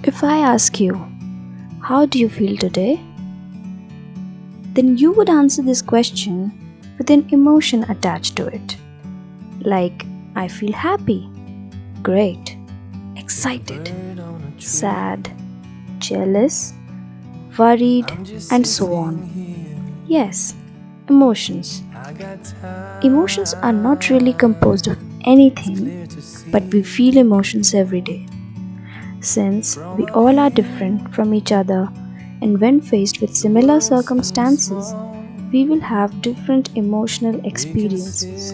If I ask you, how do you feel today? Then you would answer this question with an emotion attached to it. Like, I feel happy, great, excited, sad, jealous, worried, and so on. Yes, emotions. Emotions are not really composed of anything, but we feel emotions every day. Since we all are different from each other, and when faced with similar circumstances, we will have different emotional experiences.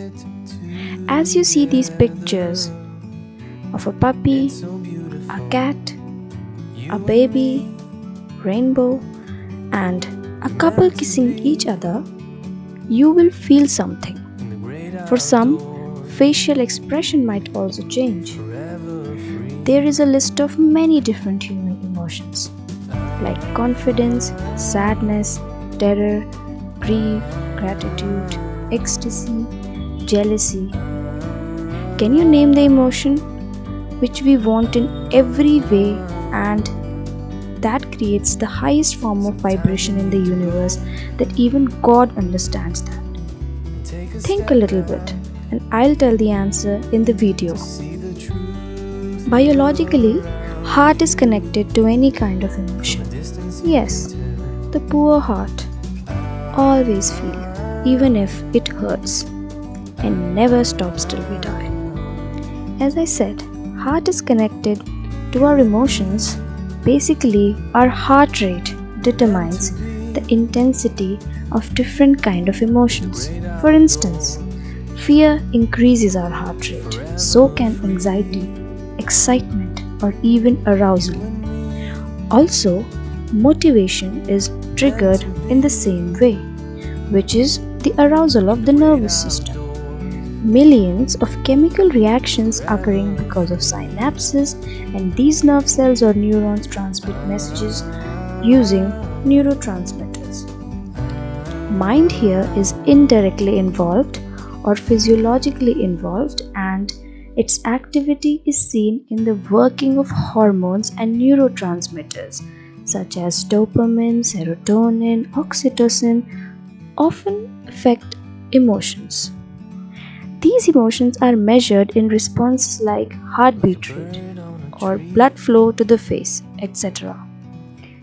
As you see these pictures of a puppy, a cat, a baby, rainbow, and a couple kissing each other, you will feel something. For some, facial expression might also change. There is a list of many different human emotions like confidence, sadness, terror, grief, gratitude, ecstasy, jealousy. Can you name the emotion which we want in every way, and that creates the highest form of vibration in the universe that even God understands that? Think a little bit and I'll tell the answer in the video. Biologically, heart is connected to any kind of emotion. Yes, the poor heart always feel, even if it hurts, and never stops till we die. As I said, heart is connected to our emotions. Basically, our heart rate determines the intensity of different kind of emotions. For instance, fear increases our heart rate. So can anxiety, excitement, or even arousal. Also, motivation is triggered in the same way, which is the arousal of the nervous system. Millions of chemical reactions occurring because of synapses, and these nerve cells or neurons transmit messages using neurotransmitters. Mind here is indirectly involved or physiologically involved, and its activity is seen in the working of hormones and neurotransmitters such as dopamine, serotonin, oxytocin often affect emotions. These emotions are measured in responses like heartbeat rate or blood flow to the face, etc.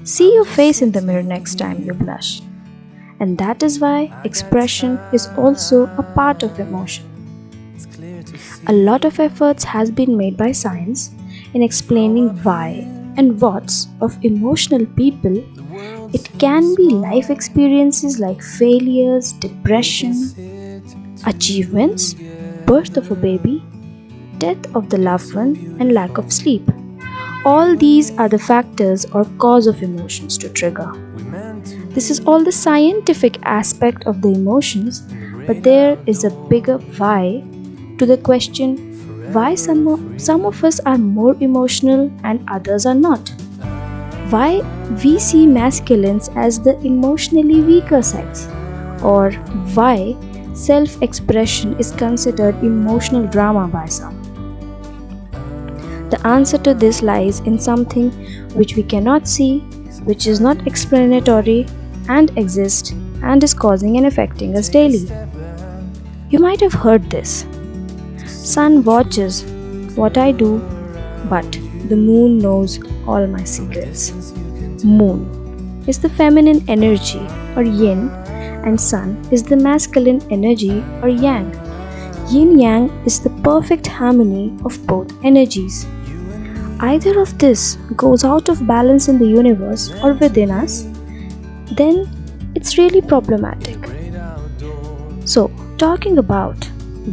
See your face in the mirror next time you blush. And that is why expression is also a part of emotion. A lot of efforts has been made by science in explaining why and what's of emotional people. It can be life experiences like failures, depression, achievements, birth of a baby, death of the loved one, and lack of sleep. All these are the factors or cause of emotions to trigger. This is all the scientific aspect of the emotions, but there is a bigger why to the question why some of us are more emotional and others are not. Why we see masculines as the emotionally weaker sex, or why self-expression is considered emotional drama by some. The answer to this lies in something which we cannot see, which is not explanatory and exists and is causing and affecting us daily. You might have heard this. Sun watches what I do, but the moon knows all my secrets. Moon is the feminine energy or yin, and sun is the masculine energy or yang. Yin-yang is the perfect harmony of both energies. Either of this goes out of balance in the universe or within us, then it's really problematic. So, talking about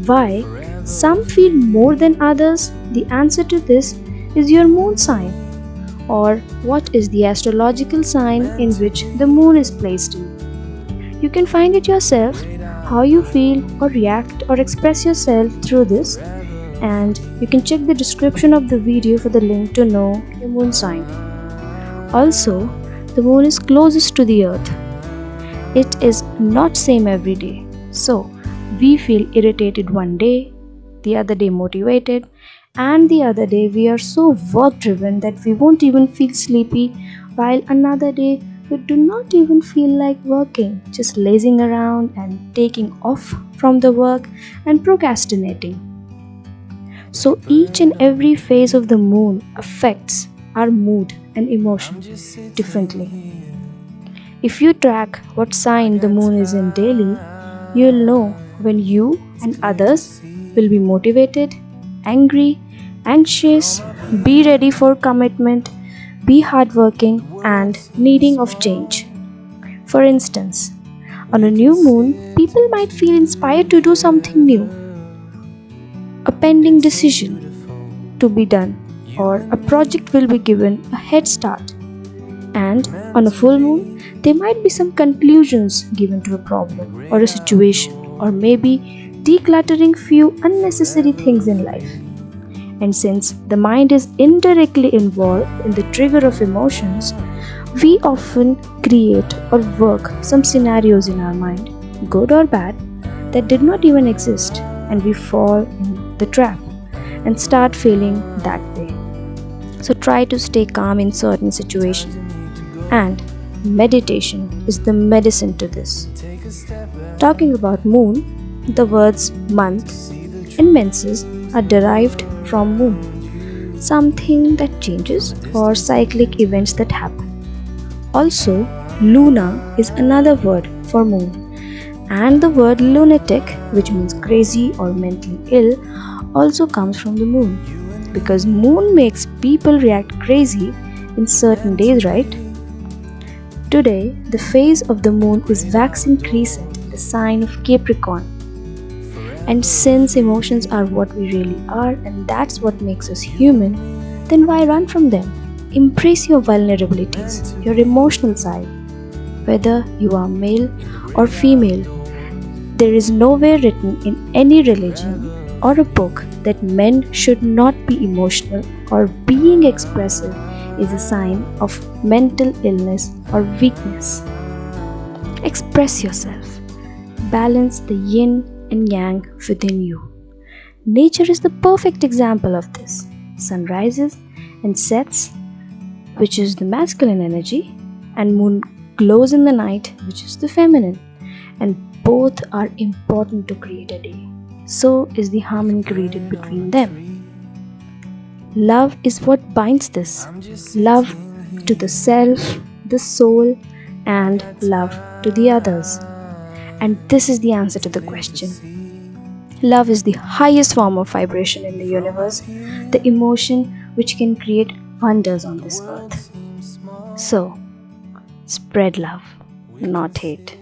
why some feel more than others, the answer to this is your moon sign, or what is the astrological sign in which the moon is placed in. You can find it yourself how you feel or react or express yourself through this, and you can check the description of the video for the link to know your moon sign. Also, the moon is closest to the earth. It is not same every day. So, we feel irritated one day, the other day motivated, And the other day we are so work driven that we won't even feel sleepy, while another day we do not even feel like working, just lazing around and taking off from the work and procrastinating. So each and every phase of the moon affects our mood and emotion differently. If you track what sign the moon is in daily, you'll know when you and others will be motivated, angry, anxious, be ready for commitment, be hardworking, and needing of change. For instance, on a new moon, people might feel inspired to do something new, a pending decision to be done, or a project will be given a head start. And on a full moon, there might be some conclusions given to a problem or a situation, or maybe decluttering few unnecessary things in life. And since the mind is indirectly involved in the trigger of emotions, we often create or work some scenarios in our mind, good or bad, that did not even exist, and we fall in the trap and start feeling that way. So try to stay calm in certain situations, and meditation is the medicine to this. Talking about moon, the words month and menses are derived from moon, something that changes or cyclic events that happen. Also, luna is another word for moon, and the word lunatic, which means crazy or mentally ill, also comes from the moon, because moon makes people react crazy in certain days, right? Today, the phase of the moon is waxing crescent in the sign of Capricorn. And since emotions are what we really are, and that's what makes us human, then why run from them? Embrace your vulnerabilities, your emotional side. Whether you are male or female, there is nowhere written in any religion or a book that men should not be emotional, or being expressive is a sign of mental illness or weakness. Express yourself. Balance the yin and yang within you. Nature is the perfect example of this. Sun rises and sets, which is the masculine energy, and moon glows in the night, which is the feminine. And both are important to create a day. So is the harmony created between them. Love is what binds this. Love to the self, the soul, and love to the others. And this is the answer to the question. Love is the highest form of vibration in the universe, the emotion which can create wonders on this earth. So, spread love, not hate.